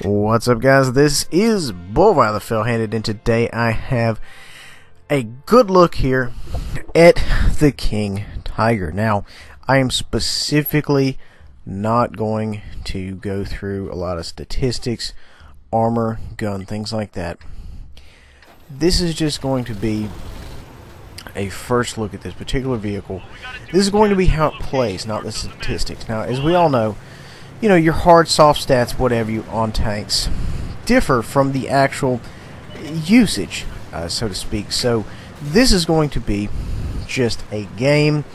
What's up, guys? This is ByzantineFalcon, and today I have a good look here at the King Tiger. Now, I am specifically not going to go through a lot of statistics, armor, gun, things like that. This is just going to be a first look at this particular vehicle. This is going to be how it plays, not the statistics. Now, as we all know, you know, your hard, soft stats, whatever you on tanks differ from the actual usage, so to speak. So this is going to be just a game,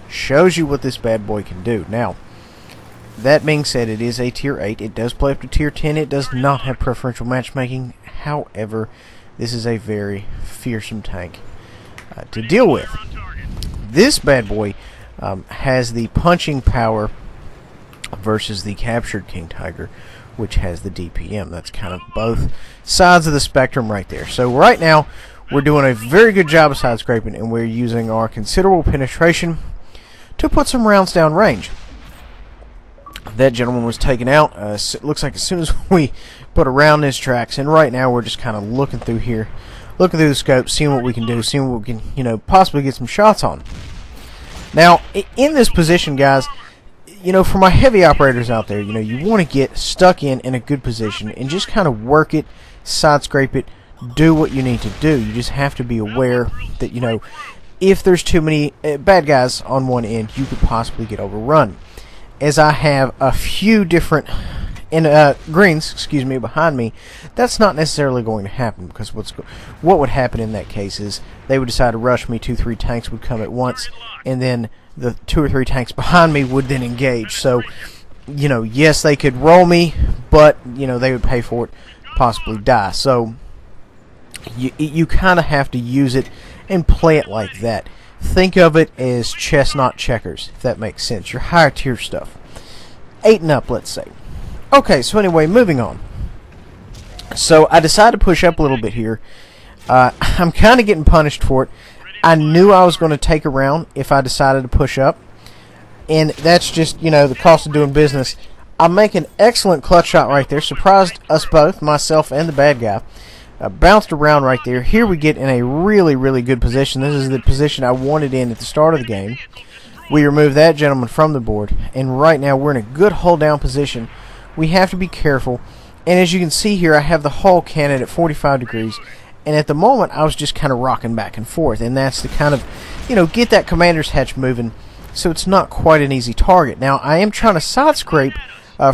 shows you what this bad boy can do. Now, that being said, it is a tier 8. It does play up to tier 10. It does not have preferential matchmaking. However, this is a very fearsome tank to deal with. This bad boy has the punching power versus the captured King Tiger, which has the DPM. That's kind of both sides of the spectrum right there. So right now we're doing a very good job of side scraping, and we're using our considerable penetration to put some rounds down range. That gentleman was taken out. It looks like as soon as we put a round in his tracks, and right now we're just kind of looking through here, looking through the scope, seeing what we can do, seeing what we can, you know, possibly get some shots on. Now, in this position, guys, you know, for my heavy operators out there, you know, you want to get stuck in a good position and just kind of work it, side scrape it, do what you need to do. You just have to be aware that, you know, if there's too many bad guys on one end, you could possibly get overrun. As I have a few different greens, excuse me, behind me, that's not necessarily going to happen, because what would happen in that case is they would decide to rush me. 2-3 tanks would come at once, and then the 2 or 3 tanks behind me would then engage. So, you know, yes, they could roll me, but, you know, they would pay for it, possibly die. So you kind of have to use it and play it like that. Think of it as chess, not checkers, if that makes sense. Your higher tier stuff, 8 and up, let's say. Okay, so anyway, moving on. So I decided to push up a little bit here. I'm kind of getting punished for it. I knew I was going to take a round if I decided to push up, and that's just, you know, the cost of doing business. I make an excellent clutch shot right there. Surprised us both, myself and the bad guy. Bounced around right there. Here we get in a really, really good position. This is the position I wanted in at the start of the game. We remove that gentleman from the board, and right now we're in a good hold down position. We have to be careful, and as you can see here, I have the hull cannon at 45 degrees. And at the moment, I was just kind of rocking back and forth, and that's the kind of, you know, get that commander's hatch moving, so it's not quite an easy target. Now, I am trying to side scrape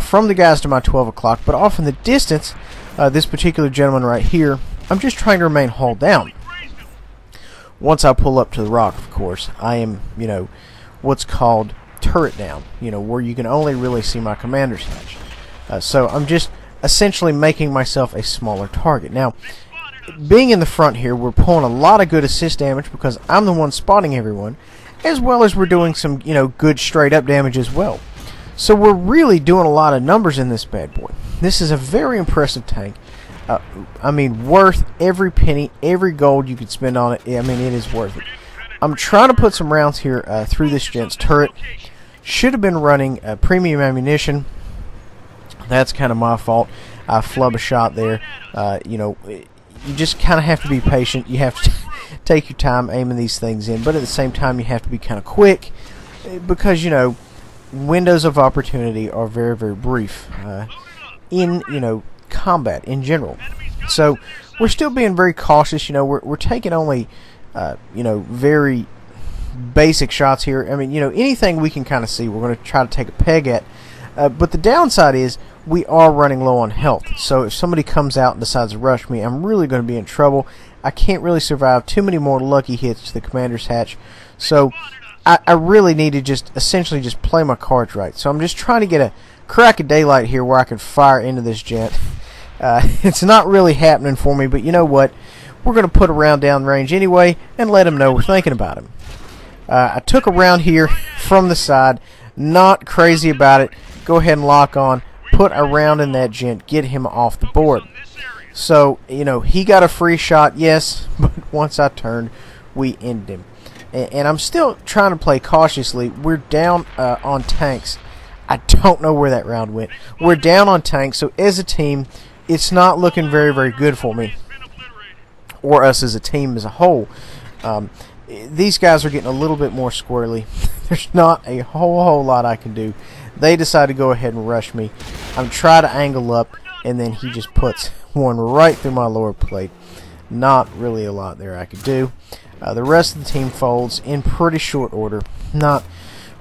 from the guys to my 12 o'clock, but off in the distance, this particular gentleman right here, I'm just trying to remain hull down. Once I pull up to the rock, of course, I am, you know, what's called turret down, you know, where you can only really see my commander's hatch. So I'm just essentially making myself a smaller target. Now, being in the front here, we're pulling a lot of good assist damage because I'm the one spotting everyone, as well as we're doing some, you know, good straight up damage as well. So we're really doing a lot of numbers in this bad boy. This is a very impressive tank. I mean, worth every penny, every gold you could spend on it. I mean, it is worth it. I'm trying to put some rounds here through this gent's turret. Should have been running premium ammunition. That's kind of my fault. I flub a shot there. You know, you just kind of have to be patient. You have to take your time aiming these things in, but at the same time you have to be kind of quick, because, you know, windows of opportunity are very, very brief in, you know, combat in general. So we're still being very cautious. You know, we're taking only you know, very basic shots here. I mean, you know, anything we can kind of see we're going to try to take a peg at, but the downside is we are running low on health. So if somebody comes out and decides to rush me, I'm really going to be in trouble. I can't really survive too many more lucky hits to the commander's hatch. So I really need to just essentially just play my cards right. So I'm just trying to get a crack of daylight here where I can fire into this gent. It's not really happening for me, but you know what? We're going to put a round down range anyway and let him know we're thinking about him. I took a round here from the side. Not crazy about it. Go ahead and lock on. Put a round in that gent. Get him off the board. So, you know, he got a free shot, yes, but once I turned, we ended him. And I'm still trying to play cautiously. We're down on tanks. I don't know where that round went. We're down on tanks, so as a team, it's not looking very, very good for me. Or us as a team as a whole. These guys are getting a little bit more squirrely. There's not a whole lot I can do. They decide to go ahead and rush me. I'm trying to angle up, and then he just puts one right through my lower plate. Not really a lot there I could do. The rest of the team folds in pretty short order. Not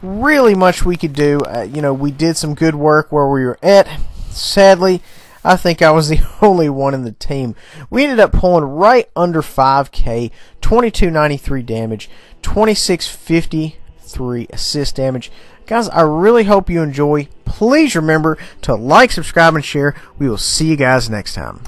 really much we could do. You know, we did some good work where we were at. Sadly, I think I was the only one in the team. We ended up pulling right under 5K, 2293 damage, 2653 assist damage. Guys, I really hope you enjoy. Please remember to like, subscribe, and share. We will see you guys next time.